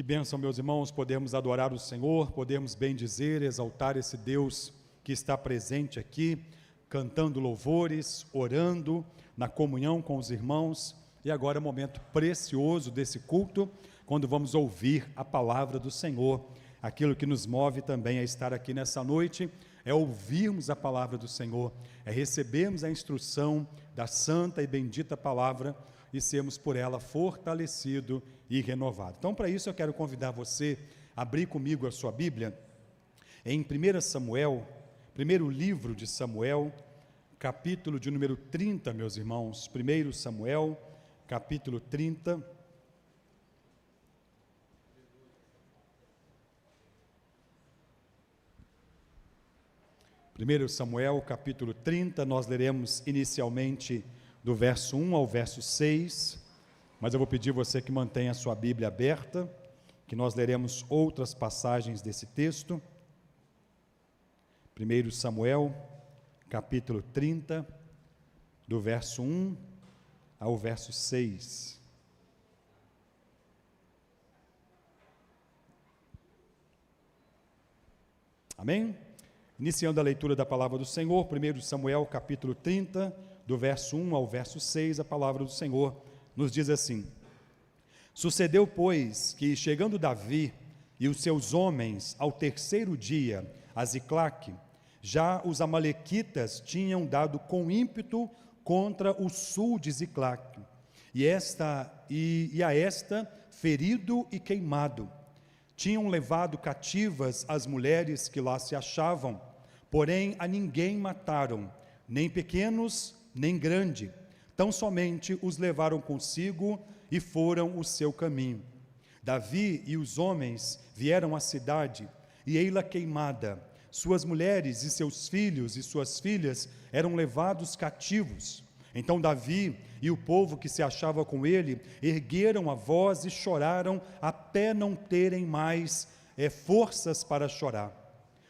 Que bênção, meus irmãos, podemos adorar o Senhor, podemos bendizer, exaltar esse Deus que está presente aqui, cantando louvores, orando, na comunhão com os irmãos. E agora é um momento precioso desse culto, quando vamos ouvir a palavra do Senhor. Aquilo que nos move também a estar aqui nessa noite é ouvirmos a palavra do Senhor, é recebermos a instrução da santa e bendita palavra e sermos por ela fortalecidos e renovados. Então, para isso eu quero convidar você a abrir comigo a sua Bíblia em 1 Samuel, primeiro livro de Samuel, capítulo de número 30, meus irmãos. 1 Samuel, capítulo 30. Primeiro Samuel, capítulo 30, nós leremos inicialmente do verso 1 ao verso 6, mas eu vou pedir você que mantenha a sua Bíblia aberta, que nós leremos outras passagens desse texto. 1 Samuel, capítulo 30, do verso 1 ao verso 6. Amém? Iniciando a leitura da palavra do Senhor, 1 Samuel, capítulo 30, do verso 1 ao verso 6, a palavra do Senhor nos diz assim: Sucedeu, pois, que chegando Davi e os seus homens ao terceiro dia a Ziclague, já os amalequitas tinham dado com ímpeto contra o sul de Ziclague, e a esta ferido e queimado. Tinham levado cativas as mulheres que lá se achavam, porém a ninguém mataram, nem pequenos, nem grande, tão somente os levaram consigo e foram o seu caminho. Davi e os homens vieram à cidade, e ei-la queimada, suas mulheres e seus filhos e suas filhas eram levados cativos. Então Davi e o povo que se achava com ele ergueram a voz e choraram até não terem mais forças para chorar.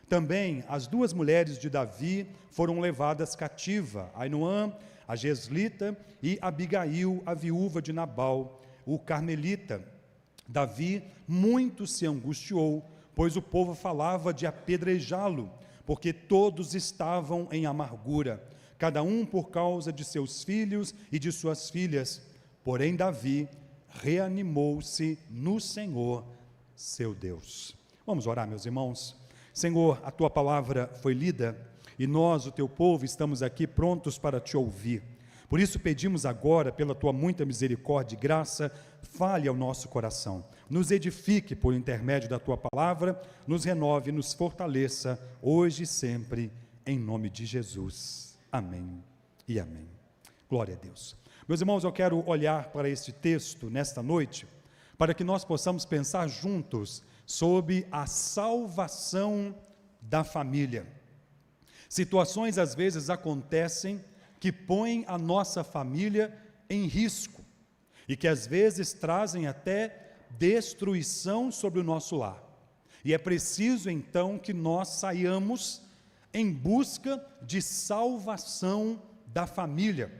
Também as duas mulheres de Davi foram levadas cativa, Ainoã, a Geslita, e Abigail, a viúva de Nabal, o carmelita. Davi muito se angustiou, pois o povo falava de apedrejá-lo, porque todos estavam em amargura, cada um por causa de seus filhos e de suas filhas. Porém Davi reanimou-se no Senhor, seu Deus. Vamos orar, meus irmãos. Senhor, a tua palavra foi lida e nós, o teu povo, estamos aqui prontos para te ouvir. Por isso pedimos agora, pela tua muita misericórdia e graça, fale ao nosso coração, nos edifique por intermédio da tua palavra, nos renove, nos fortaleça, hoje e sempre, em nome de Jesus. Amém e amém. Glória a Deus. Meus irmãos, eu quero olhar para este texto nesta noite, para que nós possamos pensar juntos sobre a salvação da família. Situações às vezes acontecem que põem a nossa família em risco e que às vezes trazem até destruição sobre o nosso lar. E é preciso então que nós saiamos em busca de salvação da família.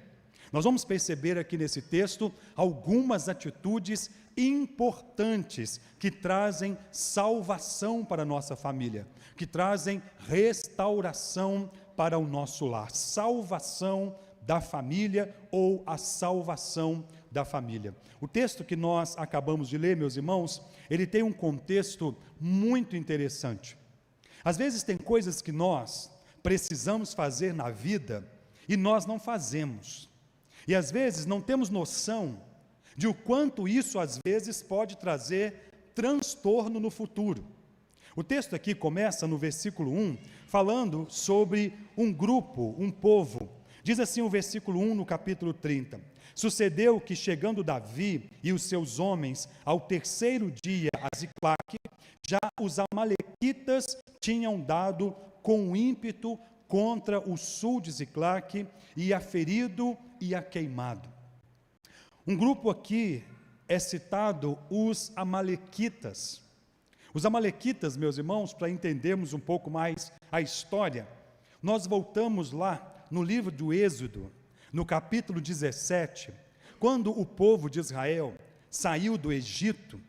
Nós vamos perceber aqui nesse texto algumas atitudes importantes que trazem salvação para a nossa família, que trazem restauração para o nosso lar, salvação da família ou a salvação da família. O texto que nós acabamos de ler, meus irmãos, ele tem um contexto muito interessante. Às vezes tem coisas que nós precisamos fazer na vida e nós não fazemos. E às vezes não temos noção de o quanto isso às vezes pode trazer transtorno no futuro. O texto aqui começa no versículo 1, falando sobre um grupo, um povo. Diz assim o versículo 1 no capítulo 30. Sucedeu que chegando Davi e os seus homens ao terceiro dia a Ziclague, já os amalequitas tinham dado com ímpeto contra o sul de Ziclague e a ferido e a queimado. Um grupo aqui é citado os amalequitas. Os amalequitas, meus irmãos, para entendermos um pouco mais a história, nós voltamos lá no livro do Êxodo, no capítulo 17, quando o povo de Israel saiu do Egito.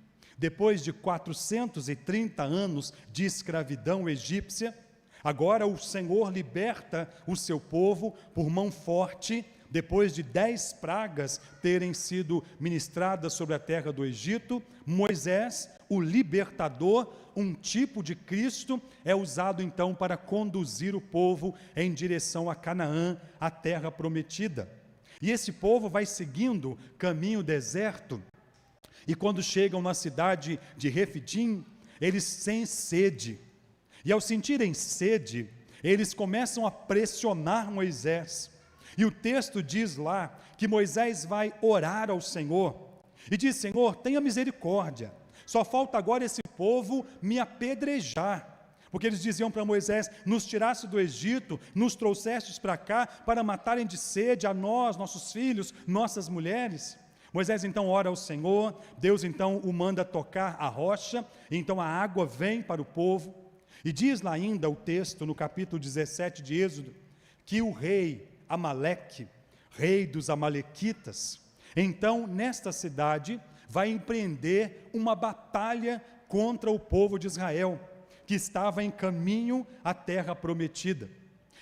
depois de 430 anos de escravidão egípcia, agora o Senhor liberta o seu povo por mão forte, depois de 10 pragas terem sido ministradas sobre a terra do Egito. Moisés, o libertador, um tipo de Cristo, é usado então para conduzir o povo em direção a Canaã, a terra prometida. E esse povo vai seguindo caminho deserto, e quando chegam na cidade de Refidim, eles têm sede, e ao sentirem sede, eles começam a pressionar Moisés. E o texto diz lá que Moisés vai orar ao Senhor e diz: Senhor, tenha misericórdia, só falta agora esse povo me apedrejar, porque eles diziam para Moisés: nos tiraste do Egito, nos trouxestes para cá para matarem de sede a nós, nossos filhos, nossas mulheres. Moisés então ora ao Senhor, Deus então o manda tocar a rocha, e então a água vem para o povo, e diz lá ainda o texto no capítulo 17 de Êxodo, que o rei Amaleque, rei dos amalequitas, então nesta cidade vai empreender uma batalha contra o povo de Israel, que estava em caminho à terra prometida.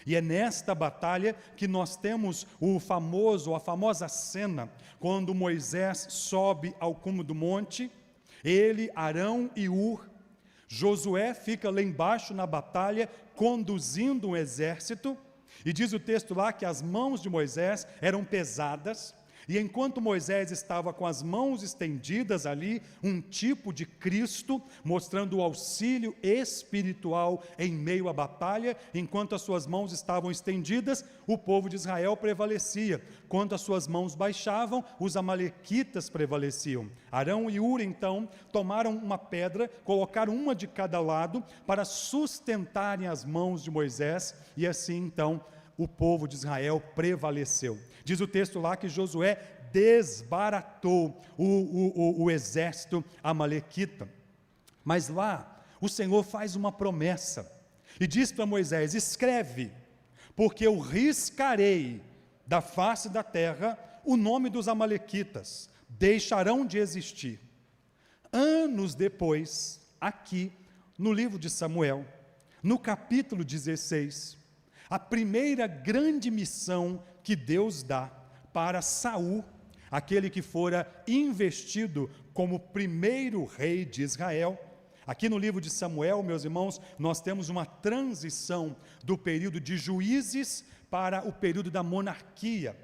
E é nesta batalha que nós temos a famosa cena, quando Moisés sobe ao cume do monte, ele, Arão e Hur. Josué fica lá embaixo na batalha, conduzindo um exército, e diz o texto lá que as mãos de Moisés eram pesadas, e enquanto Moisés estava com as mãos estendidas ali, um tipo de Cristo, mostrando o auxílio espiritual em meio à batalha, enquanto as suas mãos estavam estendidas, o povo de Israel prevalecia. Quando as suas mãos baixavam, os amalequitas prevaleciam. Arão e Hur, então, tomaram uma pedra, colocaram uma de cada lado, para sustentarem as mãos de Moisés, e assim, então, o povo de Israel prevaleceu. Diz o texto lá que Josué desbaratou o exército amalequita. Mas lá, o Senhor faz uma promessa, e diz para Moisés: escreve, porque eu riscarei da face da terra o nome dos amalequitas, deixarão de existir. Anos depois, aqui no livro de Samuel, no capítulo 16, a primeira grande missão que Deus dá para Saul, aquele que fora investido como primeiro rei de Israel. Aqui no livro de Samuel, meus irmãos, nós temos uma transição do período de juízes para o período da monarquia,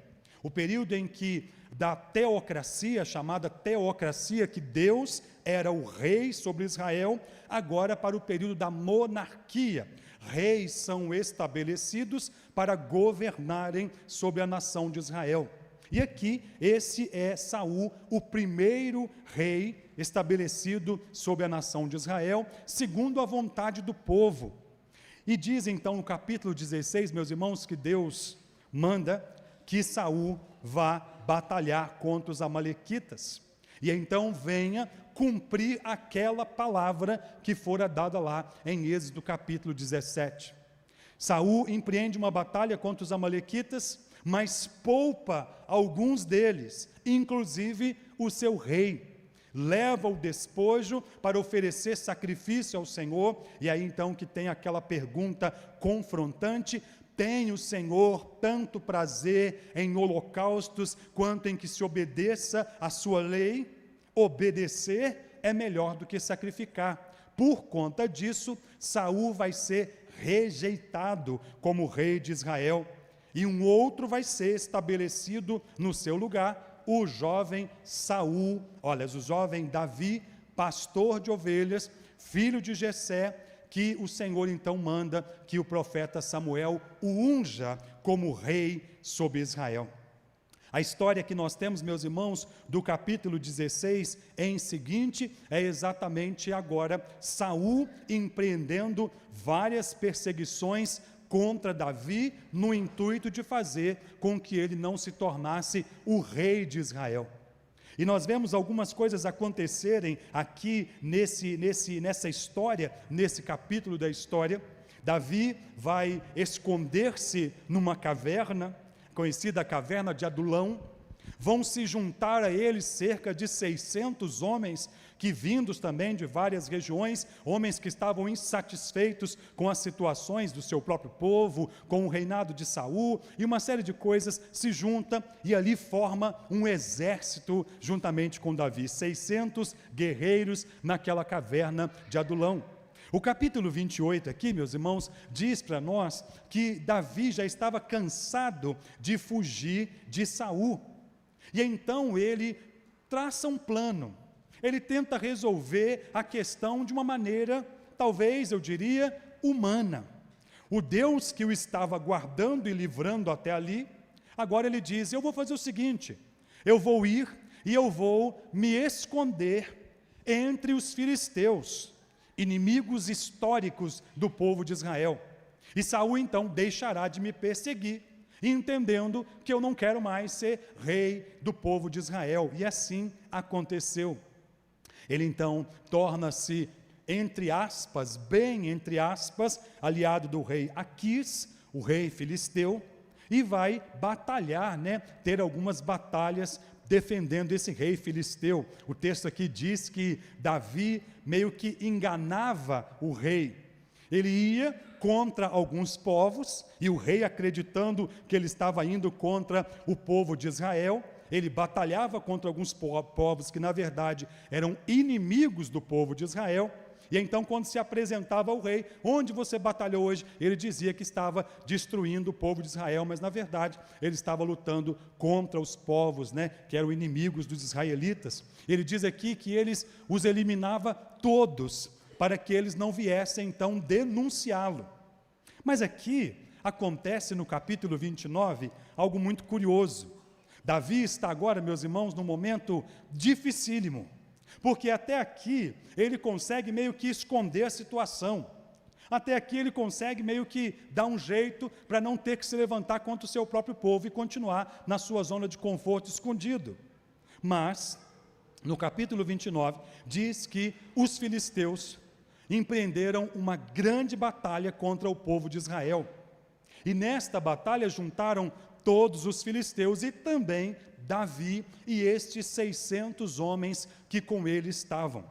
o período em que da teocracia, chamada teocracia, que Deus era o rei sobre Israel, agora para o período da monarquia. Reis são estabelecidos para governarem sobre a nação de Israel. E aqui, esse é Saul, o primeiro rei estabelecido sobre a nação de Israel, segundo a vontade do povo. E diz então no capítulo 16, meus irmãos, que Deus manda que Saul vá batalhar contra os amalequitas, e então venha cumprir aquela palavra que fora dada lá em Êxodo capítulo 17. Saul empreende uma batalha contra os amalequitas, mas poupa alguns deles, inclusive o seu rei. Leva o despojo para oferecer sacrifício ao Senhor, e aí então que tem aquela pergunta confrontante: tem o Senhor tanto prazer em holocaustos, quanto em que se obedeça a sua lei? Obedecer é melhor do que sacrificar. Por conta disso, Saul vai ser rejeitado como rei de Israel, e um outro vai ser estabelecido no seu lugar, o jovem Saul, o jovem Davi, pastor de ovelhas, filho de Jessé, que o Senhor então manda que o profeta Samuel o unja como rei sobre Israel. A história que nós temos, meus irmãos, do capítulo 16 em seguinte, é exatamente agora Saul empreendendo várias perseguições contra Davi, no intuito de fazer com que ele não se tornasse o rei de Israel. E nós vemos algumas coisas acontecerem aqui nessa história, nesse capítulo da história. Davi vai esconder-se numa caverna, conhecida a caverna de Adulão. Vão se juntar a ele cerca de 600 homens que vindos também de várias regiões, homens que estavam insatisfeitos com as situações do seu próprio povo, com o reinado de Saul, e uma série de coisas se junta e ali forma um exército juntamente com Davi, 600 guerreiros naquela caverna de Adulão. O capítulo 28 aqui, meus irmãos, diz para nós que Davi já estava cansado de fugir de Saul, e então ele traça um plano. Ele tenta resolver a questão de uma maneira, talvez eu diria, humana. O Deus que o estava guardando e livrando até ali, agora ele diz: eu vou fazer o seguinte, eu vou ir e eu vou me esconder entre os filisteus, inimigos históricos do povo de Israel. E Saul então deixará de me perseguir, entendendo que eu não quero mais ser rei do povo de Israel. E assim aconteceu. Ele então torna-se, entre aspas, bem entre aspas, aliado do rei Aquis, o rei filisteu, e vai batalhar, ter algumas batalhas defendendo esse rei filisteu. O texto aqui diz que Davi meio que enganava o rei. Ele ia contra alguns povos, e o rei, acreditando que ele estava indo contra o povo de Israel, ele batalhava contra alguns povos que na verdade eram inimigos do povo de Israel. E então, quando se apresentava ao rei: onde você batalhou hoje? Ele dizia que estava destruindo o povo de Israel, mas na verdade ele estava lutando contra os povos, que eram inimigos dos israelitas. Ele diz aqui que eles os eliminava todos, para que eles não viessem então denunciá-lo. Mas aqui acontece no capítulo 29 algo muito curioso. Davi está agora, meus irmãos, num momento dificílimo, porque até aqui ele consegue meio que esconder a situação, até aqui ele consegue meio que dar um jeito para não ter que se levantar contra o seu próprio povo e continuar na sua zona de conforto escondido. Mas, no capítulo 29, diz que os filisteus empreenderam uma grande batalha contra o povo de Israel, e nesta batalha juntaram todos os filisteus e também Davi e estes 600 homens que com ele estavam.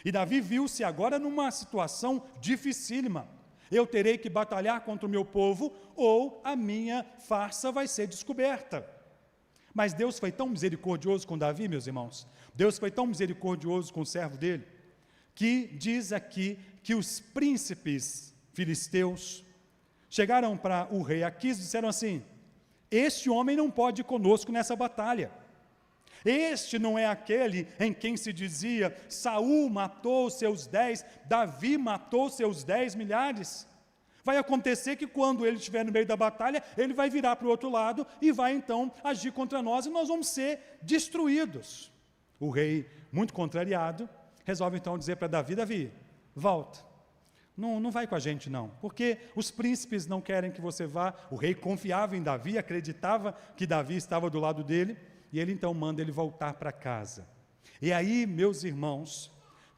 E Davi viu-se agora numa situação dificílima: eu terei que batalhar contra o meu povo, ou a minha farsa vai ser descoberta. Mas Deus foi tão misericordioso com Davi, meus irmãos, Deus foi tão misericordioso com o servo dele, que diz aqui que os príncipes filisteus chegaram para o rei Aquis e disseram assim: este homem não pode ir conosco nessa batalha. Este não é aquele em quem se dizia: Saul matou seus 10, Davi matou seus 10 milhares. Vai acontecer que quando ele estiver no meio da batalha, ele vai virar para o outro lado e vai então agir contra nós, e nós vamos ser destruídos. O rei, muito contrariado, resolve então dizer para Davi: Davi, volta. Não vai com a gente não, porque os príncipes não querem que você vá. O rei confiava em Davi, acreditava que Davi estava do lado dele, e ele então manda ele voltar para casa. E aí, meus irmãos,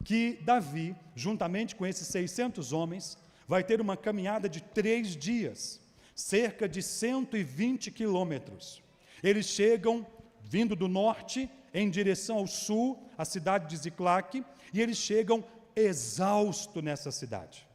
que Davi, juntamente com esses 600 homens, vai ter uma caminhada de 3 dias, cerca de 120 quilômetros. Eles chegam vindo do norte em direção ao sul, a cidade de Ziclague, e eles chegam exausto nessa cidade.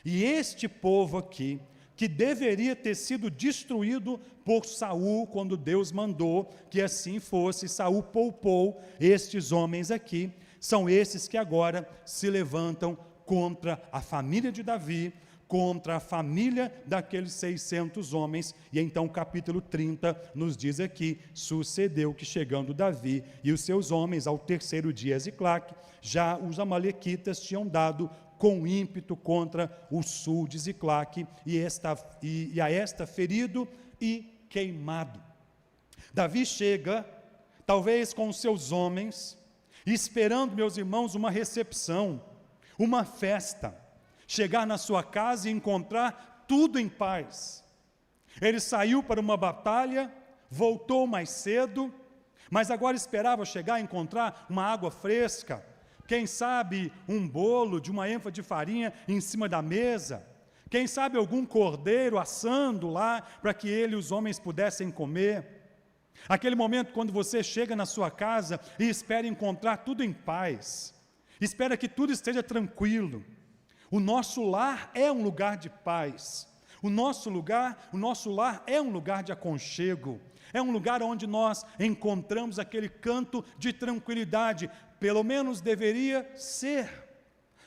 E este povo aqui, que deveria ter sido destruído por Saul, quando Deus mandou que assim fosse, Saul poupou estes homens aqui, são esses que agora se levantam contra a família de Davi, contra a família daqueles 600 homens, e então o capítulo 30 nos diz aqui: sucedeu que chegando Davi e os seus homens ao 3º dia a Ziclague, já os amalequitas tinham dado com ímpeto contra o sul de Ziclague, e a esta ferido e queimado. Davi chega, talvez com os seus homens, esperando, meus irmãos, uma recepção, uma festa, chegar na sua casa e encontrar tudo em paz. Ele saiu para uma batalha, voltou mais cedo, mas agora esperava chegar e encontrar uma água fresca, quem sabe um bolo de uma ênfase de farinha em cima da mesa, quem sabe algum cordeiro assando lá, para que ele e os homens pudessem comer. Aquele momento quando você chega na sua casa e espera encontrar tudo em paz, espera que tudo esteja tranquilo. O nosso lar é um lugar de paz. O nosso lar é um lugar de aconchego. É um lugar onde nós encontramos aquele canto de tranquilidade. Pelo menos deveria ser.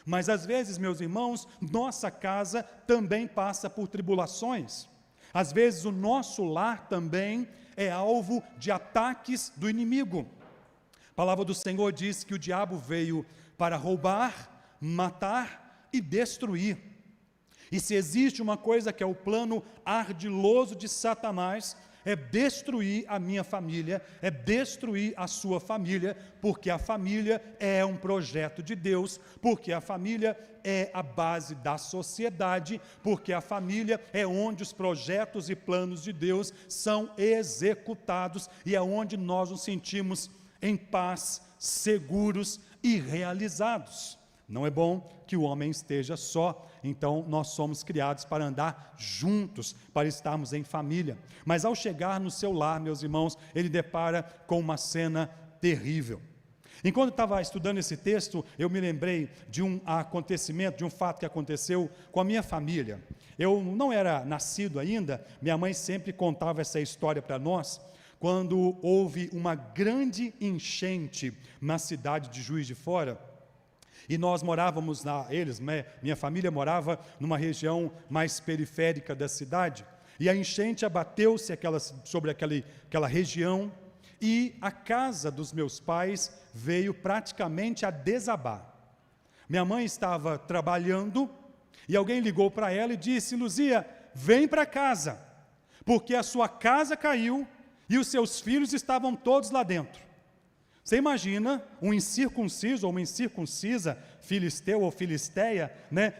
Mas às vezes, meus irmãos, nossa casa também passa por tribulações. Às vezes o nosso lar também é alvo de ataques do inimigo. A palavra do Senhor diz que o diabo veio para roubar, matar e destruir. E se existe uma coisa que é o plano ardiloso de Satanás, é destruir a minha família, é destruir a sua família, porque a família é um projeto de Deus, porque a família é a base da sociedade, porque a família é onde os projetos e planos de Deus são executados e é onde nós nos sentimos em paz, seguros e realizados. Não é bom que o homem esteja só, então nós somos criados para andar juntos, para estarmos em família. Mas ao chegar no seu lar, meus irmãos, ele depara com uma cena terrível. Enquanto eu estava estudando esse texto, eu me lembrei de um acontecimento, de um fato que aconteceu com a minha família. Eu não era nascido ainda, minha mãe sempre contava essa história para nós, quando houve uma grande enchente na cidade de Juiz de Fora. E nós morávamos minha família morava numa região mais periférica da cidade, e a enchente abateu-se sobre aquela região, e a casa dos meus pais veio praticamente a desabar. Minha mãe estava trabalhando, e alguém ligou para ela e disse: Luzia, vem para casa, porque a sua casa caiu, e os seus filhos estavam todos lá dentro. Você imagina um incircunciso ou uma incircuncisa, filisteu ou filisteia,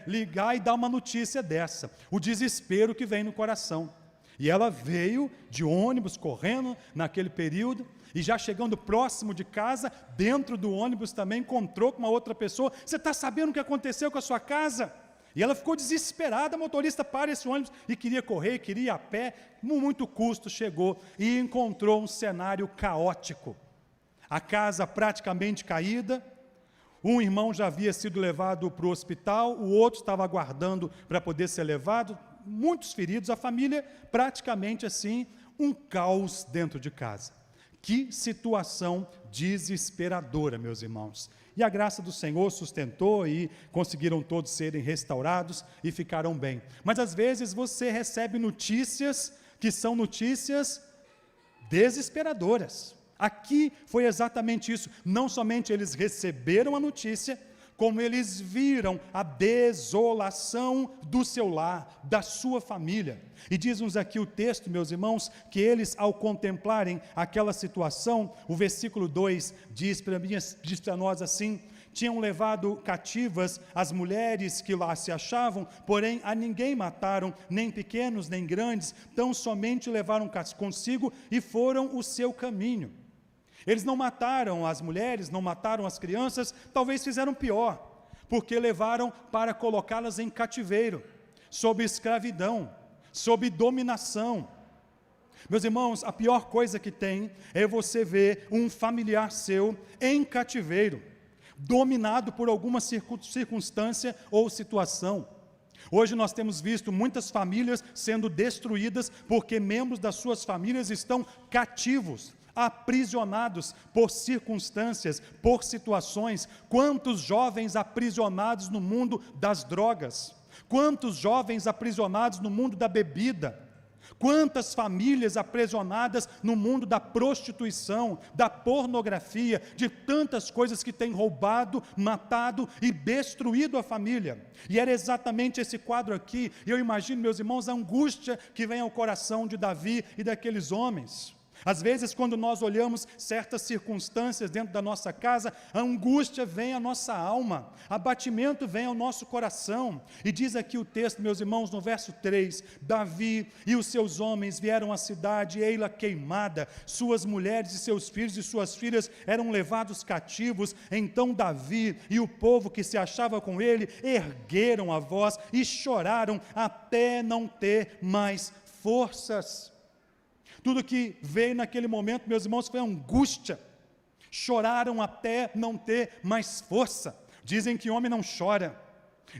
ligar e dar uma notícia dessa, o desespero que vem no coração. E ela veio de ônibus, correndo naquele período, e já chegando próximo de casa, dentro do ônibus também encontrou com uma outra pessoa: você está sabendo o que aconteceu com a sua casa? E ela ficou desesperada, motorista, para esse ônibus, e queria correr, queria ir a pé, com muito custo chegou, e encontrou um cenário caótico. A casa praticamente caída, um irmão já havia sido levado para o hospital, o outro estava aguardando para poder ser levado, muitos feridos, a família praticamente assim, um caos dentro de casa. Que situação desesperadora, meus irmãos. E a graça do Senhor sustentou e conseguiram todos serem restaurados e ficaram bem. Mas às vezes você recebe notícias que são notícias desesperadoras. Aqui foi exatamente isso. Não somente eles receberam a notícia, como eles viram a desolação do seu lar, da sua família. E diz-nos aqui o texto, meus irmãos, que eles, ao contemplarem aquela situação, o versículo 2 diz para nós assim: tinham levado cativas as mulheres que lá se achavam, porém a ninguém mataram, nem pequenos nem grandes, tão somente levaram consigo e foram o seu caminho. Eles não mataram as mulheres, não mataram as crianças, talvez fizeram pior, porque levaram para colocá-las em cativeiro, sob escravidão, sob dominação. Meus irmãos, a pior coisa que tem é você ver um familiar seu em cativeiro, dominado por alguma circunstância ou situação. Hoje nós temos visto muitas famílias sendo destruídas porque membros das suas famílias estão cativos, aprisionados por circunstâncias, por situações. Quantos jovens aprisionados no mundo das drogas, quantos jovens aprisionados no mundo da bebida, quantas famílias aprisionadas no mundo da prostituição, da pornografia, de tantas coisas que têm roubado, matado e destruído a família. E era exatamente esse quadro aqui. E eu imagino, meus irmãos, a angústia que vem ao coração de Davi e daqueles homens. Às vezes, quando nós olhamos certas circunstâncias dentro da nossa casa, a angústia vem à nossa alma, abatimento vem ao nosso coração. E diz aqui o texto, meus irmãos, no verso 3, Davi e os seus homens vieram à cidade, ei-la queimada, suas mulheres e seus filhos e suas filhas eram levados cativos. Então Davi e o povo que se achava com ele ergueram a voz e choraram até não ter mais forças. Tudo que veio naquele momento, meus irmãos, foi angústia. Choraram até não ter mais força. Dizem que homem não chora.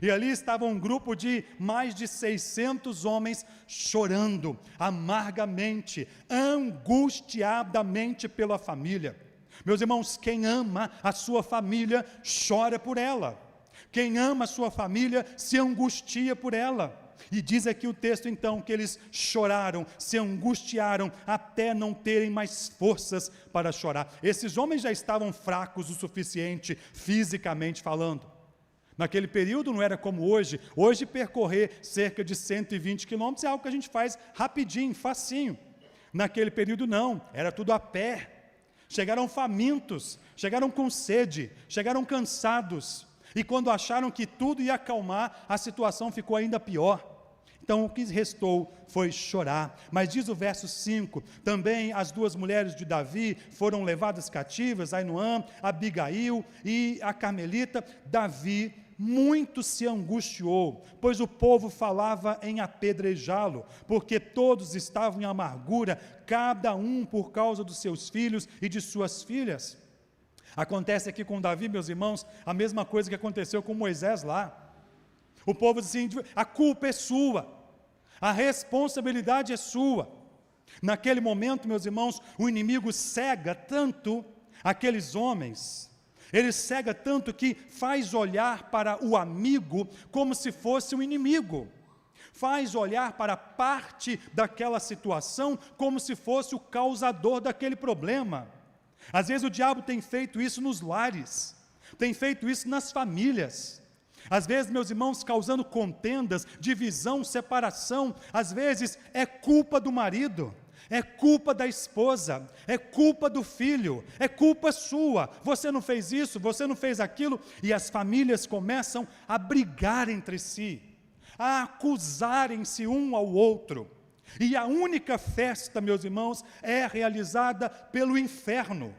E ali estava um grupo de mais de 600 homens chorando amargamente, angustiadamente pela família. Meus irmãos, quem ama a sua família chora por ela. Quem ama a sua família se angustia por ela. E diz aqui o texto então que eles choraram, se angustiaram até não terem mais forças para chorar. Esses homens já estavam fracos o suficiente, fisicamente falando. Naquele período não era como hoje. Hoje percorrer cerca de 120 quilômetros é algo que a gente faz rapidinho, facinho. Naquele período não, era tudo a pé. Chegaram famintos, chegaram com sede, chegaram cansados. E quando acharam que tudo ia acalmar, a situação ficou ainda pior. Então o que restou foi chorar. Mas diz o verso 5, também as duas mulheres de Davi foram levadas cativas, Ainoã, Abigail e a Carmelita. Davi muito se angustiou, pois o povo falava em apedrejá-lo, porque todos estavam em amargura, cada um por causa dos seus filhos e de suas filhas. Acontece aqui com Davi, meus irmãos, a mesma coisa que aconteceu com Moisés lá. O povo diz assim, a culpa é sua, a responsabilidade é sua. Naquele momento, meus irmãos, o inimigo cega tanto aqueles homens, ele cega tanto que faz olhar para o amigo como se fosse o inimigo, faz olhar para parte daquela situação como se fosse o causador daquele problema. Às vezes o diabo tem feito isso nos lares, tem feito isso nas famílias. Às vezes, meus irmãos, causando contendas, divisão, separação. Às vezes é culpa do marido, é culpa da esposa, é culpa do filho, é culpa sua. Você não fez isso, você não fez aquilo. E as famílias começam a brigar entre si, a acusarem-se um ao outro. E a única festa, meus irmãos, é realizada pelo inferno.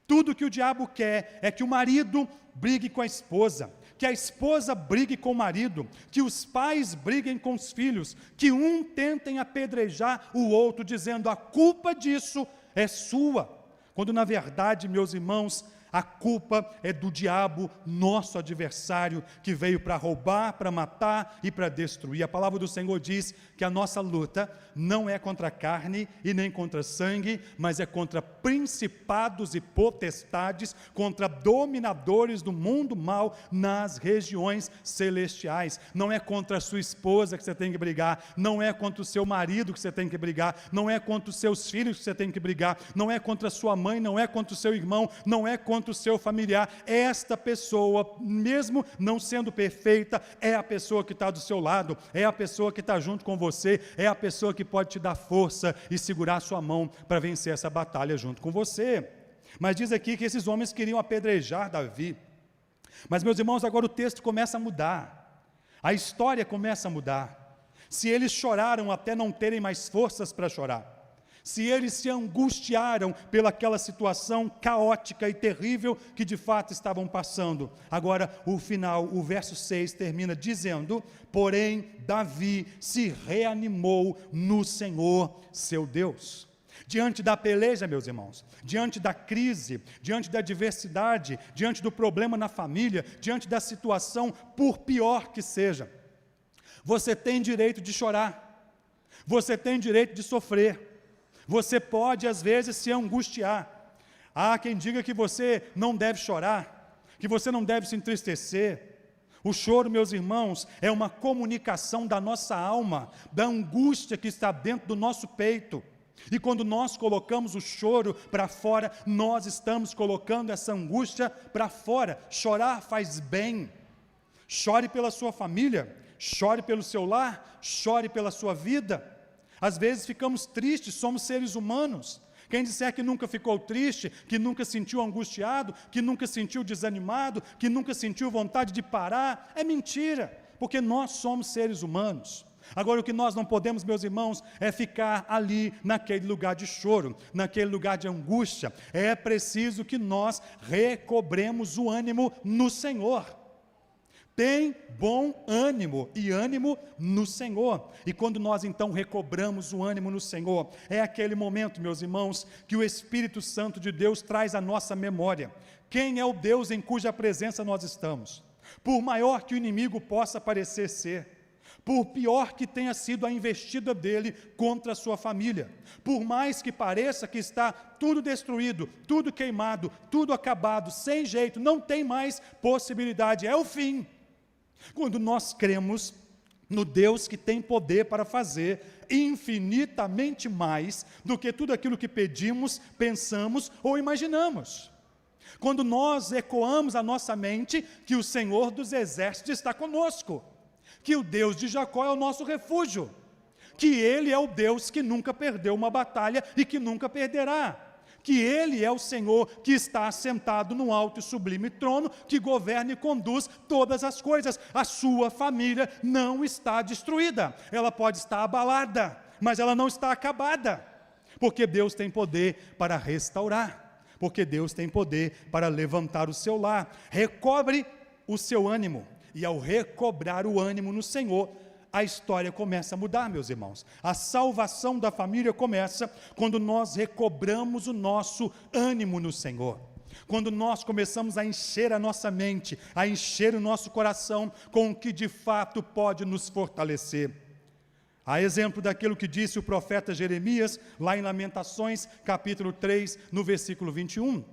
Tudo que o diabo quer é que o marido brigue com a esposa, que a esposa brigue com o marido, que os pais briguem com os filhos, que um tentem apedrejar o outro, dizendo a culpa disso é sua, quando na verdade, meus irmãos, a culpa é do diabo, nosso adversário, que veio para roubar, para matar e para destruir. A palavra do Senhor diz que a nossa luta não é contra a carne e nem contra sangue, mas é contra principados e potestades, contra dominadores do mundo mal nas regiões celestiais. Não é contra a sua esposa que você tem que brigar, não é contra o seu marido que você tem que brigar, não é contra os seus filhos que você tem que brigar, não é contra a sua mãe, não é contra o seu irmão, não é contra o seu familiar. Esta pessoa, mesmo não sendo perfeita, é a pessoa que está do seu lado, é a pessoa que está junto com você, é a pessoa que pode te dar força e segurar a sua mão para vencer essa batalha junto com você. Mas diz aqui que esses homens queriam apedrejar Davi. Mas, meus irmãos, agora o texto começa a mudar, a história começa a mudar. Se eles choraram até não terem mais forças para chorar, se eles se angustiaram pelaquela situação caótica e terrível que de fato estavam passando, agora o final, o verso 6 termina dizendo, porém Davi se reanimou no Senhor seu Deus. Diante da peleja, meus irmãos, diante da crise, diante da adversidade, diante do problema na família, diante da situação, por pior que seja, você tem direito de chorar, você tem direito de sofrer. Você pode, às vezes, se angustiar. Há quem diga que você não deve chorar, que você não deve se entristecer. O choro, meus irmãos, é uma comunicação da nossa alma, da angústia que está dentro do nosso peito. E quando nós colocamos o choro para fora, nós estamos colocando essa angústia para fora. Chorar faz bem. Chore pela sua família, chore pelo seu lar, chore pela sua vida. Às vezes ficamos tristes, somos seres humanos. Quem disser que nunca ficou triste, que nunca sentiu angustiado, que nunca sentiu desanimado, que nunca sentiu vontade de parar, é mentira, porque nós somos seres humanos. Agora, o que nós não podemos, meus irmãos, é ficar ali naquele lugar de choro, naquele lugar de angústia. É preciso que nós recobremos o ânimo no Senhor. tem bom ânimo, e ânimo no Senhor. E quando nós então recobramos o ânimo no Senhor, é aquele momento, meus irmãos, que o Espírito Santo de Deus traz à nossa memória quem é o Deus em cuja presença nós estamos. Por maior que o inimigo possa parecer ser, por pior que tenha sido a investida dele contra a sua família, por mais que pareça que está tudo destruído, tudo queimado, tudo acabado, sem jeito, não tem mais possibilidade, é o fim. Quando nós cremos no Deus que tem poder para fazer infinitamente mais do que tudo aquilo que pedimos, pensamos ou imaginamos. Quando nós ecoamos a nossa mente que o Senhor dos Exércitos está conosco, que o Deus de Jacó é o nosso refúgio, que Ele é o Deus que nunca perdeu uma batalha e que nunca perderá, que Ele é o Senhor que está assentado no alto e sublime trono, que governa e conduz todas as coisas. A sua família não está destruída, ela pode estar abalada, mas ela não está acabada, porque Deus tem poder para restaurar, porque Deus tem poder para levantar o seu lar. Recobre o seu ânimo, e ao recobrar o ânimo no Senhor, a história começa a mudar, meus irmãos. A salvação da família começa quando nós recobramos o nosso ânimo no Senhor. Quando nós começamos a encher a nossa mente, a encher o nosso coração com o que de fato pode nos fortalecer. A exemplo daquilo que disse o profeta Jeremias, lá em Lamentações, capítulo 3, no versículo 21.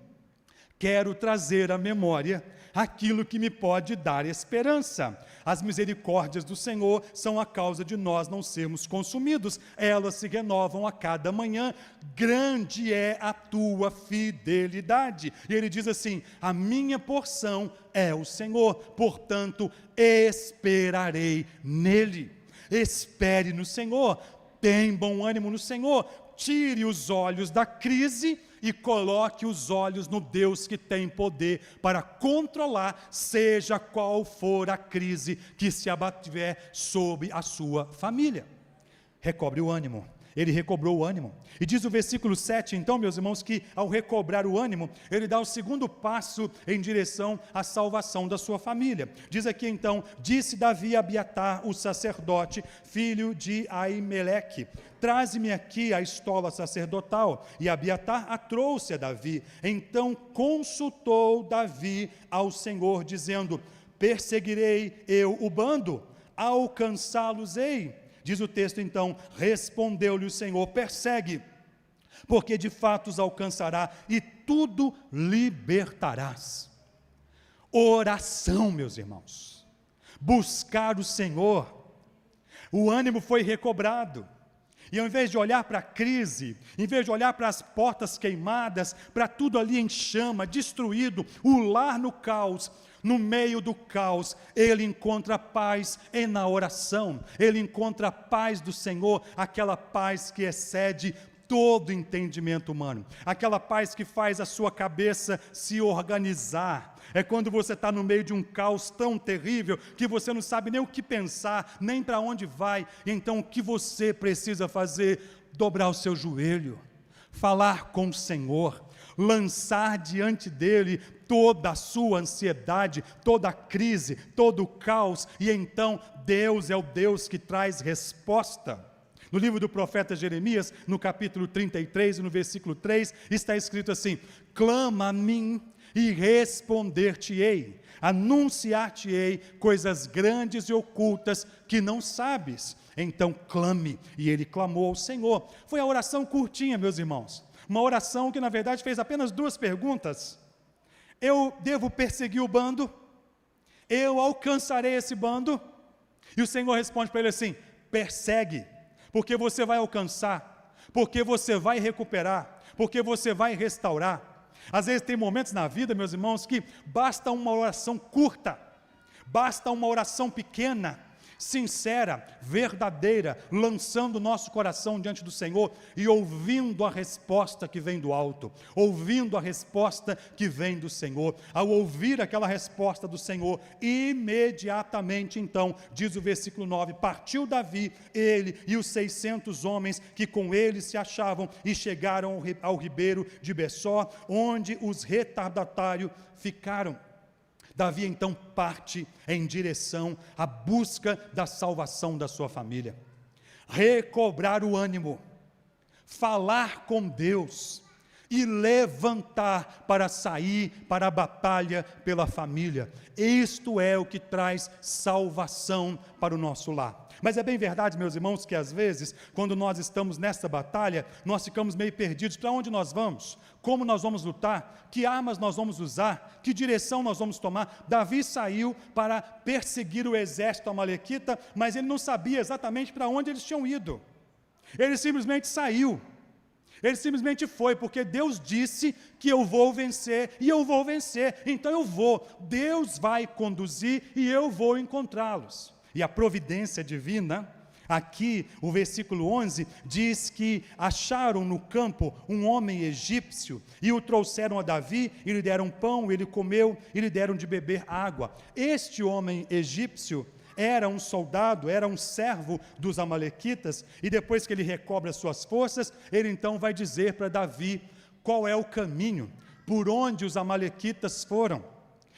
Quero trazer à memória aquilo que me pode dar esperança. As misericórdias do Senhor são a causa de nós não sermos consumidos. Elas se renovam a cada manhã. Grande é a tua fidelidade. E ele diz assim: a minha porção é o Senhor, portanto esperarei nele. Espere no Senhor, tem bom ânimo no Senhor, tire os olhos da crise e coloque os olhos no Deus que tem poder para controlar, seja qual for a crise que se abater sobre a sua família. Recobre o ânimo. Ele recobrou o ânimo. E diz o versículo 7, então, meus irmãos, que ao recobrar o ânimo, ele dá o segundo passo em direção à salvação da sua família. Diz aqui então: disse Davi a Abiatar, o sacerdote, filho de Aimeleque: traze-me aqui a estola sacerdotal. E Abiatar a trouxe a Davi. Então consultou Davi ao Senhor, dizendo: perseguirei eu o bando? Alcançá-los-ei? Diz o texto então: respondeu-lhe o Senhor: persegue, porque de fato os alcançará e tudo libertarás. Oração, meus irmãos, buscar o Senhor. O ânimo foi recobrado, e ao invés de olhar para a crise, em vez de olhar para as portas queimadas, para tudo ali em chama, destruído, o lar no caos, no meio do caos, ele encontra paz na oração, ele encontra a paz do Senhor, aquela paz que excede todo entendimento humano, aquela paz que faz a sua cabeça se organizar. É quando você está no meio de um caos tão terrível, que você não sabe nem o que pensar, nem para onde vai. Então o que você precisa fazer? Dobrar o seu joelho, falar com o Senhor, lançar diante dele toda a sua ansiedade, toda a crise, todo o caos, e então Deus é o Deus que traz resposta. No livro do profeta Jeremias, no capítulo 33, no versículo 3, está escrito assim: clama a mim e responder-te-ei, anunciar-te-ei coisas grandes e ocultas que não sabes. Então clame. E ele clamou ao Senhor. Foi a oração curtinha, meus irmãos, uma oração que na verdade fez apenas duas perguntas: eu devo perseguir o bando? Eu alcançarei esse bando? E o Senhor responde para ele assim: persegue, porque você vai alcançar, porque você vai recuperar, porque você vai restaurar. Às vezes tem momentos na vida, meus irmãos, que basta uma oração curta, basta uma oração pequena, sincera, verdadeira, lançando o nosso coração diante do Senhor e ouvindo a resposta que vem do alto, ouvindo a resposta que vem do Senhor. Ao ouvir aquela resposta do Senhor, imediatamente então, diz o versículo 9, partiu Davi, ele e os 600 homens que com ele se achavam, e chegaram ao ribeiro de Bessó, onde os retardatários ficaram. Davi então parte em direção à busca da salvação da sua família. Recobrar o ânimo, falar com Deus e levantar para sair para a batalha pela família. Isto é o que traz salvação para o nosso lar. Mas é bem verdade, meus irmãos, que às vezes, quando nós estamos nessa batalha, nós ficamos meio perdidos. Para onde nós vamos? Como nós vamos lutar? Que armas nós vamos usar? Que direção nós vamos tomar? Davi saiu para perseguir o exército amalequita, mas ele não sabia exatamente para onde eles tinham ido. Ele simplesmente saiu. Ele simplesmente foi, porque Deus disse que eu vou vencer, e eu vou vencer, então eu vou. Deus vai conduzir e eu vou encontrá-los. E a providência divina, aqui o versículo 11, diz que acharam no campo um homem egípcio, e o trouxeram a Davi, e lhe deram pão, ele comeu, e lhe deram de beber água. Este homem egípcio era um soldado, era um servo dos amalequitas, e depois que ele recobra suas forças, ele então vai dizer para Davi qual é o caminho, por onde os amalequitas foram.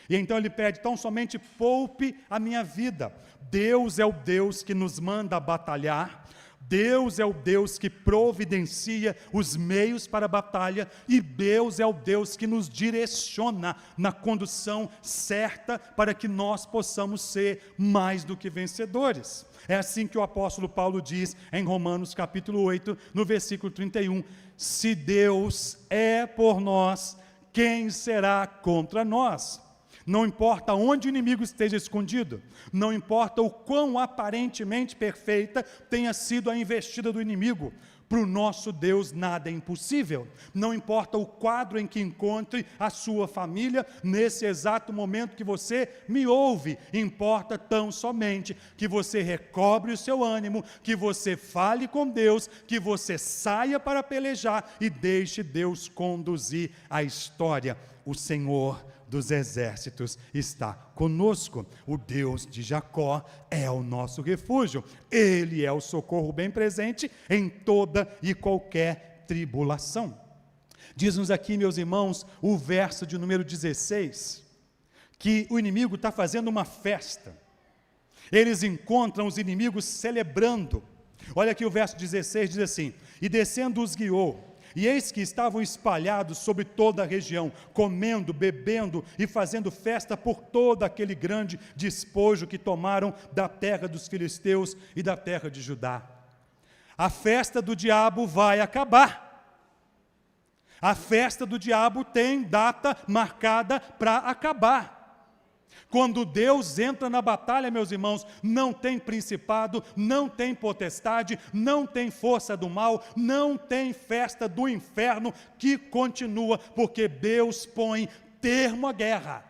E então ele pede: tão somente poupe a minha vida. Deus é o Deus que nos manda batalhar, Deus é o Deus que providencia os meios para a batalha, e Deus é o Deus que nos direciona na condução certa para que nós possamos ser mais do que vencedores. É assim que o apóstolo Paulo diz em Romanos capítulo 8, no versículo 31, se Deus é por nós, quem será contra nós? Não importa onde o inimigo esteja escondido, não importa o quão aparentemente perfeita tenha sido a investida do inimigo, para o nosso Deus nada é impossível. Não importa o quadro em que encontre a sua família, nesse exato momento que você me ouve, importa tão somente que você recobre o seu ânimo, que você fale com Deus, que você saia para pelejar e deixe Deus conduzir a história. O Senhor dos exércitos está conosco. O Deus de Jacó é o nosso refúgio. Ele é o socorro bem presente em toda e qualquer tribulação. Diz-nos aqui, meus irmãos, o verso de número 16, que o inimigo está fazendo uma festa. Eles encontram os inimigos celebrando. Olha aqui o verso 16, diz assim: e descendo os guiou, e eis que estavam espalhados sobre toda a região, comendo, bebendo e fazendo festa por todo aquele grande despojo que tomaram da terra dos filisteus e da terra de Judá. A festa do diabo vai acabar. A festa do diabo tem data marcada para acabar. Quando Deus entra na batalha, meus irmãos, não tem principado, não tem potestade, não tem força do mal, não tem festa do inferno que continua, porque Deus põe termo à guerra,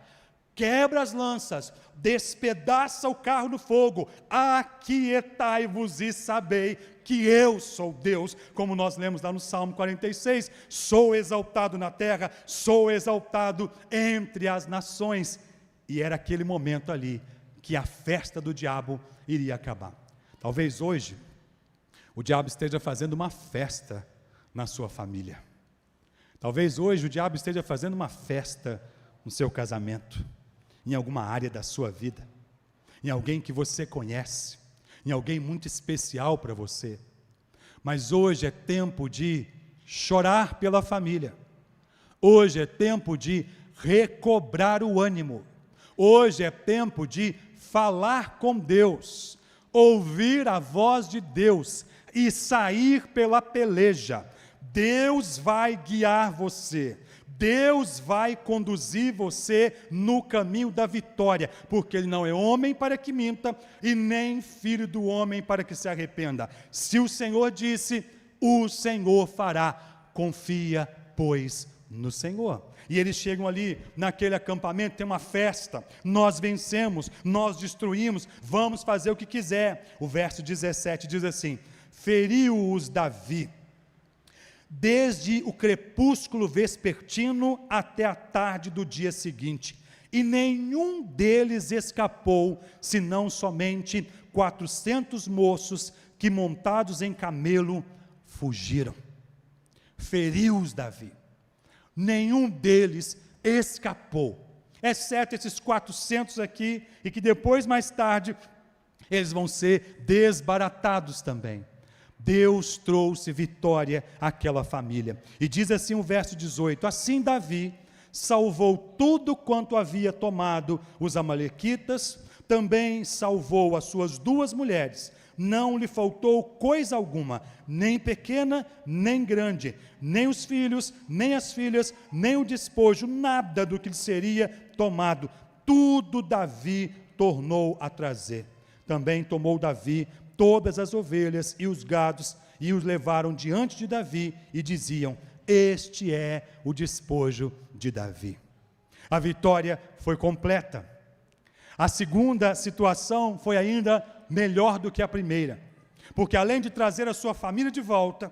quebra as lanças, despedaça o carro no fogo, aquietai-vos e sabei que eu sou Deus, como nós lemos lá no Salmo 46, sou exaltado na terra, sou exaltado entre as nações. E era aquele momento ali que a festa do diabo iria acabar. Talvez hoje o diabo esteja fazendo uma festa na sua família. Talvez hoje o diabo esteja fazendo uma festa no seu casamento, em alguma área da sua vida, em alguém que você conhece, em alguém muito especial para você. Mas hoje é tempo de chorar pela família. Hoje é tempo de recobrar o ânimo. Hoje é tempo de falar com Deus, ouvir a voz de Deus e sair pela peleja. Deus vai guiar você, Deus vai conduzir você no caminho da vitória, porque Ele não é homem para que minta, e nem filho do homem para que se arrependa. Se o Senhor disse, o Senhor fará. Confia, pois, no Senhor. E eles chegam ali, naquele acampamento, tem uma festa, nós vencemos, nós destruímos, vamos fazer o que quiser. O verso 17 diz assim: feriu-os Davi, desde o crepúsculo vespertino até a tarde do dia seguinte, e nenhum deles escapou, senão somente 400 moços que, montados em camelo, fugiram. Feriu-os Davi. Nenhum deles escapou. exceto esses 400 aqui, e que depois, mais tarde, eles vão ser desbaratados também. Deus trouxe vitória àquela família. E diz assim o verso 18: assim Davi salvou tudo quanto havia tomado os amalequitas, também salvou as suas 2 mulheres, não lhe faltou coisa alguma, nem pequena, nem grande, nem os filhos, nem as filhas, nem o despojo, nada do que lhe seria tomado, tudo Davi tornou a trazer. Também tomou Davi todas as ovelhas e os gados, e os levaram diante de Davi, e diziam: este é o despojo de Davi. A vitória foi completa. A segunda situação foi ainda melhor do que a primeira, porque além de trazer a sua família de volta,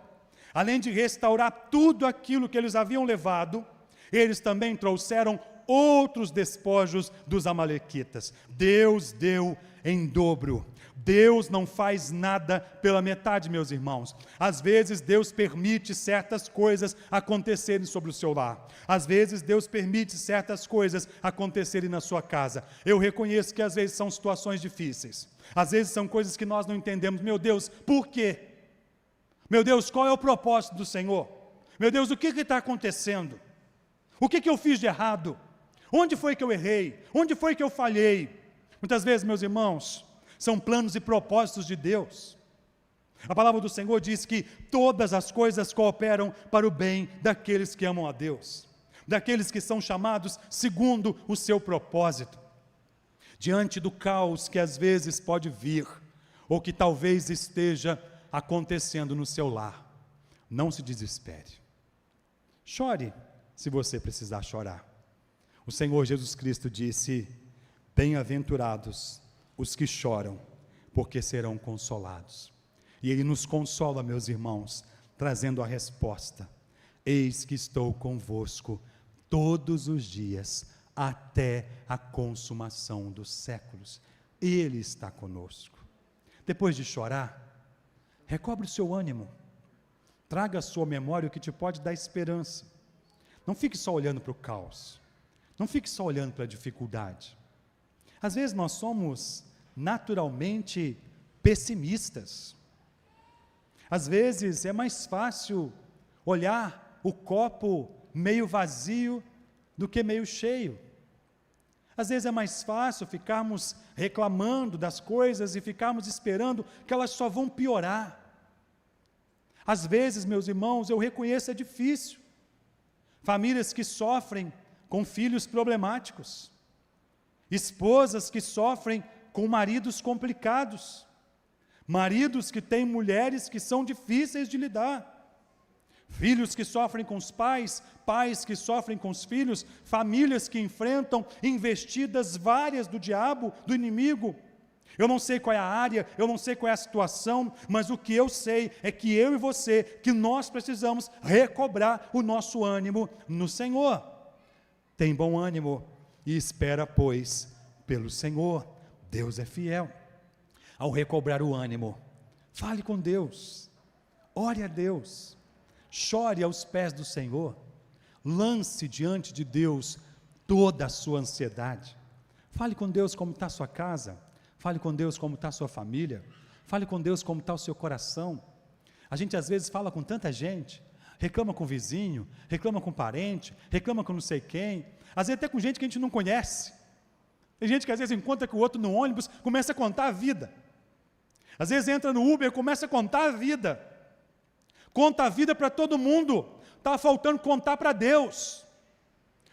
além de restaurar tudo aquilo que eles haviam levado, eles também trouxeram outros despojos dos amalequitas. Deus deu em dobro. Deus não faz nada pela metade, meus irmãos. Às vezes Deus permite certas coisas acontecerem sobre o seu lar. Às vezes Deus permite certas coisas acontecerem na sua casa. Eu reconheço que às vezes são situações difíceis. Às vezes são coisas que nós não entendemos. Meu Deus, por quê? Meu Deus, qual é o propósito do Senhor? Meu Deus, o que está acontecendo? O que eu fiz de errado? Onde foi que eu errei? Onde foi que eu falhei? Muitas vezes, meus irmãos, são planos e propósitos de Deus. A palavra do Senhor diz que todas as coisas cooperam para o bem daqueles que amam a Deus, daqueles que são chamados segundo o seu propósito. Diante do caos que às vezes pode vir, ou que talvez esteja acontecendo no seu lar, não se desespere. Chore se você precisar chorar. O Senhor Jesus Cristo disse: bem-aventurados os que choram, porque serão consolados. E Ele nos consola, meus irmãos, trazendo a resposta: eis que estou convosco todos os dias, até a consumação dos séculos. Ele está conosco. Depois de chorar, recobre o seu ânimo, traga à sua memória o que te pode dar esperança. Não fique só olhando para o caos, não fique só olhando para a dificuldade. Às vezes nós somos naturalmente pessimistas. Às vezes é mais fácil olhar o copo meio vazio do que meio cheio. Às vezes é mais fácil ficarmos reclamando das coisas e ficarmos esperando que elas só vão piorar. Às vezes, meus irmãos, eu reconheço, é difícil. Famílias que sofrem com filhos problemáticos, esposas que sofrem com maridos complicados, maridos que têm mulheres que são difíceis de lidar, filhos que sofrem com os pais, pais que sofrem com os filhos, famílias que enfrentam investidas várias do diabo, do inimigo. Eu não sei qual é a área, eu não sei qual é a situação, mas o que eu sei é que eu e você, que nós precisamos recobrar o nosso ânimo no Senhor. Tem bom ânimo e espera, pois, pelo Senhor. Deus é fiel. Ao recobrar o ânimo, fale com Deus, ore a Deus, chore aos pés do Senhor, lance diante de Deus toda a sua ansiedade. Fale com Deus como está a sua casa, fale com Deus como está a sua família, fale com Deus como está o seu coração. A gente às vezes fala com tanta gente, reclama com o vizinho, reclama com o parente, reclama com não sei quem, às vezes até com gente que a gente não conhece. Tem gente que às vezes encontra com o outro no ônibus, começa a contar a vida. Às vezes entra no Uber e começa a contar a vida. Conta a vida para todo mundo. Está faltando contar para Deus.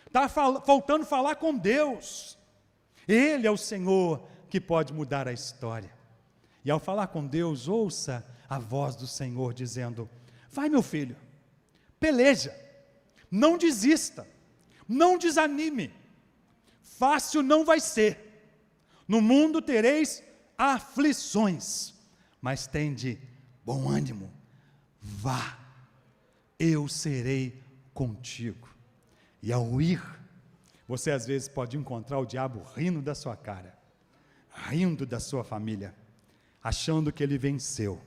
Está faltando falar com Deus. Ele é o Senhor que pode mudar a história. E ao falar com Deus, ouça a voz do Senhor dizendo: vai, meu filho, peleja, não desista, não desanime. Fácil não vai ser. No mundo tereis aflições, mas tende bom ânimo. Vá, eu serei contigo. E ao ir, você às vezes pode encontrar o diabo rindo da sua cara, rindo da sua família, achando que ele venceu.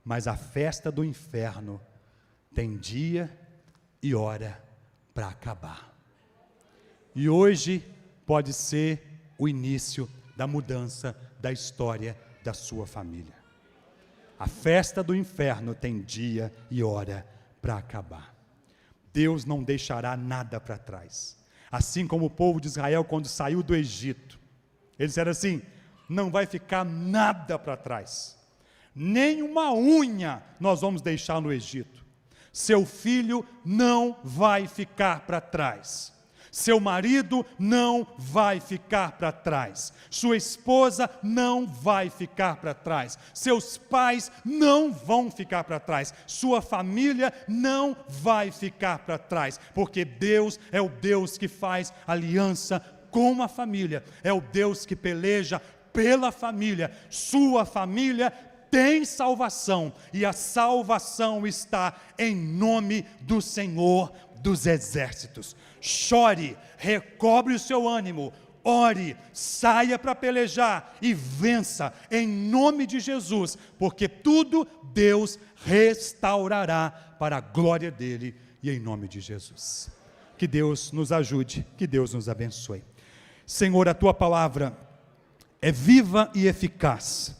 Mas a festa do inferno tem dia e hora para acabar. E hoje pode ser o início da mudança da história da sua família. A festa do inferno tem dia e hora para acabar. Deus não deixará nada para trás. Assim como o povo de Israel, quando saiu do Egito, eles disseram assim: não vai ficar nada para trás, nem uma unha nós vamos deixar no Egito. Seu filho não vai ficar para trás. Seu marido não vai ficar para trás. Sua esposa não vai ficar para trás. Seus pais não vão ficar para trás. Sua família não vai ficar para trás. Porque Deus é o Deus que faz aliança com a família. É o Deus que peleja pela família. Sua família tem salvação. E a salvação está em nome do Senhor dos Exércitos. Chore, recobre o seu ânimo, ore, saia para pelejar e vença em nome de Jesus, porque tudo Deus restaurará para a glória dele e em nome de Jesus. Que Deus nos ajude, que Deus nos abençoe. Senhor, a tua palavra é viva e eficaz,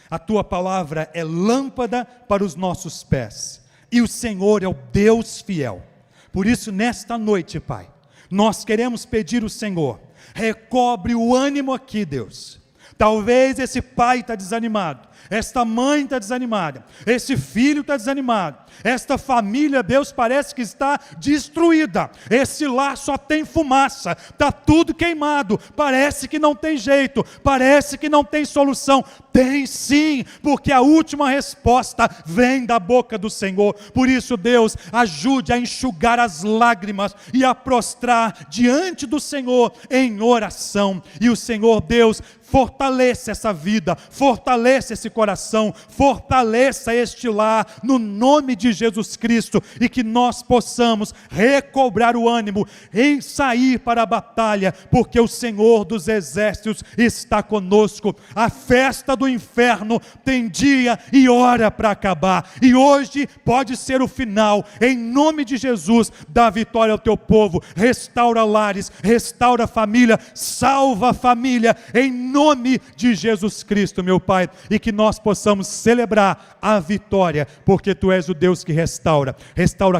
a tua palavra é lâmpada para os nossos pés, e o Senhor é o Deus fiel. Por isso, nesta noite, Pai, nós queremos pedir ao Senhor, recobre o ânimo aqui, Deus. Talvez esse pai está desanimado, esta mãe está desanimada, esse filho está desanimado, esta família, Deus, parece que está destruída, esse lar só tem fumaça, está tudo queimado, parece que não tem jeito, parece que não tem solução. Tem sim, porque a última resposta vem da boca do Senhor. Por isso, Deus, ajude a enxugar as lágrimas e a prostrar diante do Senhor em oração. E o Senhor, Deus, fortaleça essa vida, fortaleça esse coração, fortaleça este lar, no nome de Jesus Cristo, e que nós possamos recobrar o ânimo em sair para a batalha, porque o Senhor dos Exércitos está conosco. A festa do inferno tem dia e hora para acabar, e hoje pode ser o final. Em nome de Jesus, dá vitória ao teu povo, restaura lares, restaura a família, salva a família, em nome de Jesus Cristo, meu Pai, e que nós possamos celebrar a vitória, porque Tu és o Deus que restaura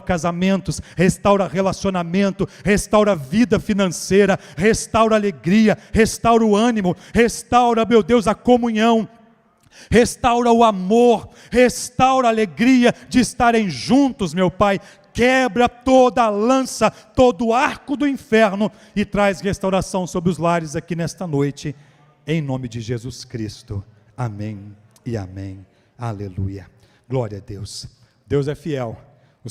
casamentos, restaura relacionamento, restaura vida financeira, restaura alegria, restaura o ânimo, restaura, meu Deus, a comunhão, restaura o amor, restaura a alegria de estarem juntos, meu Pai. Quebra toda a lança, todo o arco do inferno e traz restauração sobre os lares aqui nesta noite, em nome de Jesus Cristo. Amém e amém. Aleluia. Glória a Deus. Deus é fiel.